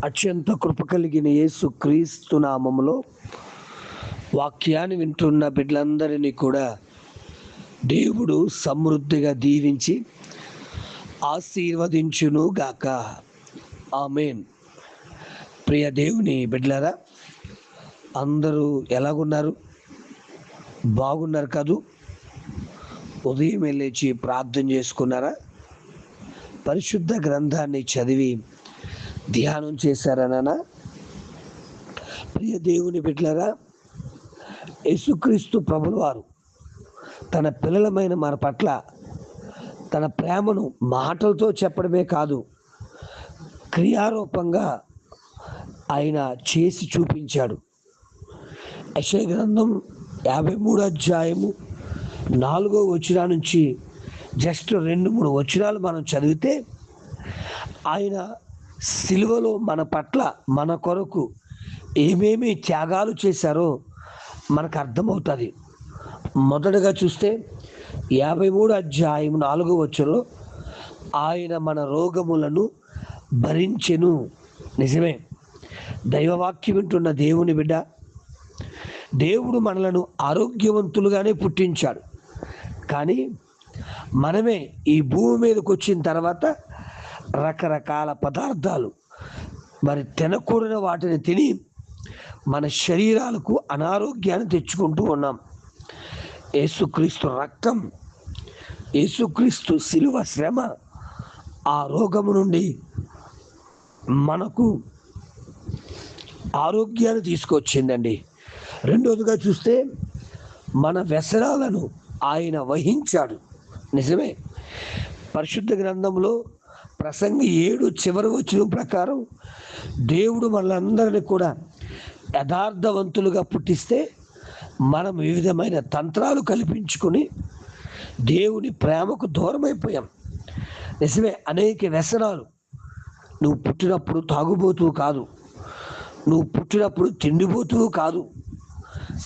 అత్యంత కృప కలిగిన యేసు క్రీస్తు నామములో వాక్యాన్ని వింటున్న బిడ్డలందరినీ కూడా దేవుడు సమృద్ధిగా దీవించి ఆశీర్వదించును గాక. ఆమేన్. ప్రియ దేవుని బిడ్డలారా, అందరూ ఎలాగున్నారు? బాగున్నారు కదూ? ఉదయం లేచి ప్రార్థన చేసుకున్నారా? పరిశుద్ధ గ్రంథాన్ని చదివి ధ్యానం చేశారా నాన్న? ప్రియ దేవుని బిడ్డలారా, యేసుక్రీస్తు ప్రభుల వారు తన పిల్లలమైన మన పట్ల తన ప్రేమను మాటలతో చెప్పడమే కాదు, క్రియారూపంగా ఆయన చేసి చూపించాడు. యెషయా గ్రంథం 53 అధ్యాయము 4వ వచనం నుంచి జస్ట్ 2-3 వచనాలు మనం చదివితే ఆయన సిలువలో మన పట్ల మన కొరకు ఏమేమి త్యాగాలు చేశారో మనకు అర్థమవుతుంది. మొదటగా చూస్తే 53 అధ్యాయం 4వ వచనంలో ఆయన మన రోగములను భరించెను. నిజమే. దైవవాక్యం వింటున్న దేవుని బిడ్డ, దేవుడు మనలను ఆరోగ్యవంతులుగానే పుట్టించాడు. కానీ మనమే ఈ భూమి మీదకి వచ్చిన తర్వాత రకరకాల పదార్థాలు మరి తినకూడని వాటిని తిని మన శరీరాలకు అనారోగ్యాన్ని తెచ్చుకుంటూ ఉన్నాం. యేసుక్రీస్తు రక్తం, యేసుక్రీస్తు శిలువ శ్రమ ఆ రోగము నుండి మనకు ఆరోగ్యాన్ని తీసుకొచ్చిందండి. రెండోదిగా చూస్తే మన వ్యసనాలను ఆయన వహించాడు. నిజమే. పరిశుద్ధ గ్రంథంలో ప్రసంగి 7 చివరి వచనం ప్రకారం దేవుడు మనందరినీ కూడా యథార్థవంతులుగా పుట్టిస్తే మనం వివిధమైన తంత్రాలు కల్పించుకొని దేవుని ప్రేమకు దూరమైపోయాం. నిజమే. అనేక వ్యసనాలు. నువ్వు పుట్టినప్పుడు తాగుబోతువు కాదు, నువ్వు పుట్టినప్పుడు తిండిపోతువు కాదు,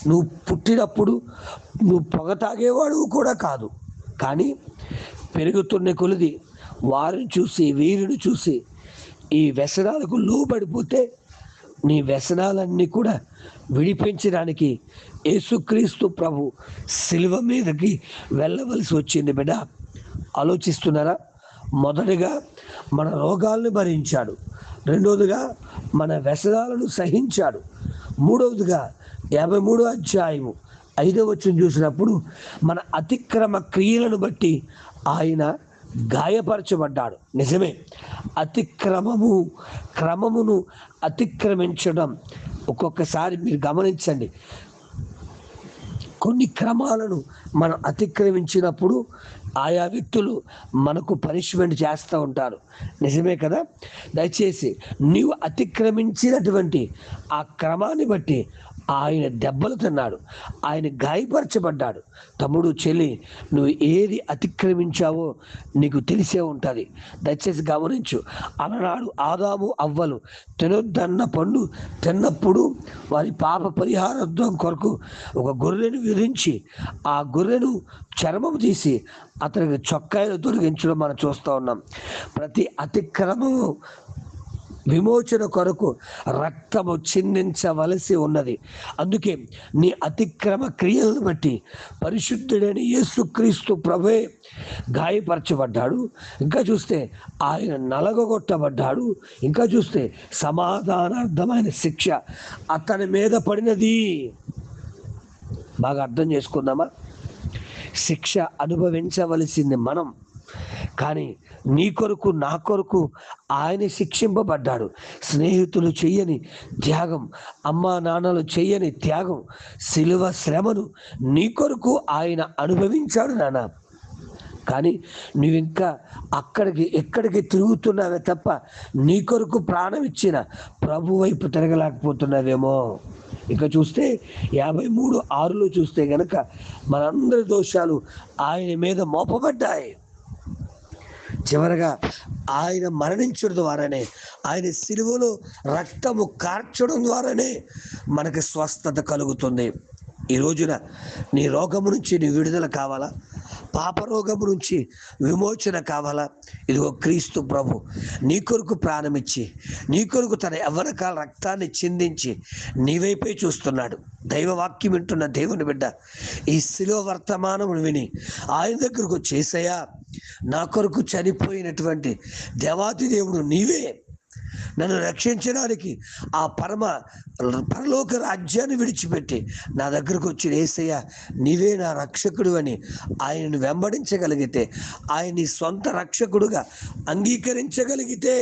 నువ్వు పుట్టినప్పుడు నువ్వు పొగ తాగేవాడు కూడా కాదు. కానీ పెరుగుతున్న కొలది వారిని చూసి వీరిని చూసి ఈ వ్యసనాలకు లోబడిపోతే నీ వ్యసనాలన్నీ కూడా విడిపించడానికి యేసుక్రీస్తు ప్రభు శిలువ మీదకి వెళ్ళవలసి వచ్చింది. బిడ్డ, ఆలోచిస్తున్నారా? మొదటిగా మన రోగాలను భరించాడు, రెండవదిగా మన వ్యసనాలను సహించాడు, మూడవదిగా 53 అధ్యాయము 5వ వచనం చూసినప్పుడు మన అతిక్రమ క్రియలను బట్టి ఆయన గాయపరచబడ్డాడు. నిజమే. క్రమమును అతిక్రమించడం. ఒక్కొక్కసారి మీరు గమనించండి, కొన్ని క్రమాలను మనం అతిక్రమించినప్పుడు ఆయా వ్యక్తులు మనకు పనిష్మెంట్ చేస్తూ ఉంటారు. నిజమే కదా? దయచేసి నీవు అతిక్రమించినటువంటి ఆ క్రమాన్ని బట్టి ఆయన దెబ్బలు తిన్నాడు, ఆయన గాయపరచబడ్డాడు. తమ్ముడు, చెల్లి, నువ్వు ఏది అతిక్రమించావో నీకు తెలిసే ఉంటుంది. దయచేసి గమనించు. అలనాడు ఆదాము అవ్వలు తినొద్దన్న పండు తిన్నప్పుడు వారి పాప పరిహారార్థం కొరకు ఒక గొర్రెను విధించి ఆ గొర్రెను చర్మం తీసి అతనికి చొక్కాయలు తొలగించడం మనం చూస్తూ ఉన్నాం. ప్రతి అతిక్రమము విమోచన కొరకు రక్తము చిందించవలసి ఉన్నది. అందుకే నీ అతిక్రమ క్రియలను బట్టి పరిశుద్ధుడైన యేసుక్రీస్తు ప్రభువే గాయపరచబడ్డాడు. ఇంకా చూస్తే ఆయన నలగొట్టబడ్డాడు. ఇంకా చూస్తే సమాధానార్థమైన శిక్ష అతని మీద పడినది. బాగా అర్థం చేసుకుందామా? శిక్ష అనుభవించవలసింది మనం, కానీ నీ కొరకు నా కొరకు ఆయన శిక్షింపబడ్డాడు. స్నేహితులు చెయ్యని త్యాగం, అమ్మా నాన్నలు చెయ్యని త్యాగం, శిలువ శ్రమను నీ కొరకు ఆయన అనుభవించాడు నాన్న. కానీ నువ్వింకా ఎక్కడికి తిరుగుతున్నావే తప్ప నీ కొరకు ప్రాణం ఇచ్చిన ప్రభు వైపు తిరగలేకపోతున్నావేమో. ఇక చూస్తే 53:6లో చూస్తే గనక మనందరి దోషాలు ఆయన మీద మోపబడ్డాయి. చివరగా ఆయన మరణించడం ద్వారానే, ఆయన సిలువలో రక్తము కార్చడం ద్వారానే మనకి స్వస్థత కలుగుతుంది. ఈ రోజున నీ రోగము నుంచి నీ విడుదల కావాలా? పాపరోగము నుంచి విమోచన కావాలా? ఇదిగో క్రీస్తు ప్రభు నీ కొరకు ప్రాణమిచ్చి, నీ కొరకు తన యవ్వనకాల రక్తాన్ని చిందించి నీ వైపే చూస్తున్నాడు. దైవవాక్యం వింటున్న దేవుని బిడ్డ, ఈ శిలువ వర్తమానమును విని ఆయన దగ్గరకు వచ్చేసయ్యా, నా కొరకు చనిపోయినటువంటి దేవాతి దేవుడు నీవే, నన్ను రక్షించడానికి ఆ పరలోక రాజ్యాన్ని విడిచిపెట్టి నా దగ్గరకు వచ్చి యేసయ్య నీవే నా రక్షకుడు అని ఆయనను వెంబడించగలిగితే, ఆయన్ని సొంత రక్షకుడుగా అంగీకరించగలిగితే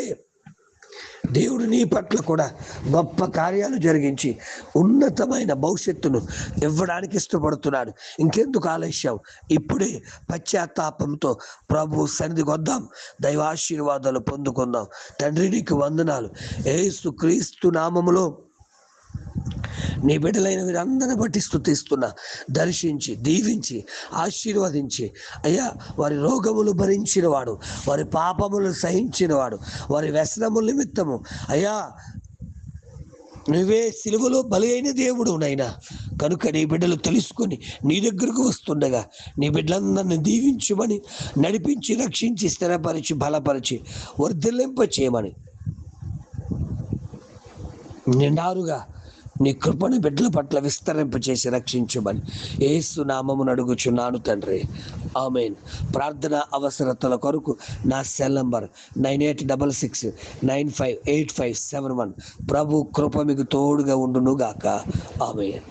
దేవుడు నీ పట్ల కూడా గొప్ప కార్యాలు జరిగించి ఉన్నతమైన భవిష్యత్తును ఇవ్వడానికి ఇష్టపడుతున్నాడు. ఇంకెందుకు ఆలస్యం? ఇప్పుడే పశ్చాత్తాపంతో ప్రభు సన్నిధికి వద్దాం, దైవాశీర్వాదాలు పొందుకుందాం. తండ్రి నీకు వందనాలు. యేసు క్రీస్తు నామములో నీ బిడ్డలైన వీరందరిని బట్టి స్తుతిస్తున్నా. దర్శించి, దీవించి, ఆశీర్వదించి అయ్యా, వారి రోగములు భరించిన వాడు, వారి పాపములు సహించిన వాడు, వారి వ్యసనముల నిమిత్తము అయ్యా నువ్వే సిలువలో బలి అయిన దేవుడు నైనా కనుక నీ బిడ్డలు తెలుసుకొని నీ దగ్గరకు వస్తుండగా నీ బిడ్డలందరినీ దీవించమని, నడిపించి, రక్షించి, స్థిరపరిచి, బలపరిచి, వర్ధిల్లింప చేయమని, నిండారుగా నీ కృపను బిడ్డల పట్ల విస్తరింపచేసి రక్షించమని యేసు నామమున అడుగుచున్నాను తండ్రి. ఆమేన్. ప్రార్థన అవసరతల కొరకు నా సెల్ నంబర్ 9866958571. ప్రభు కృప మీకు తోడుగా ఉండును గాక. ఆమేన్.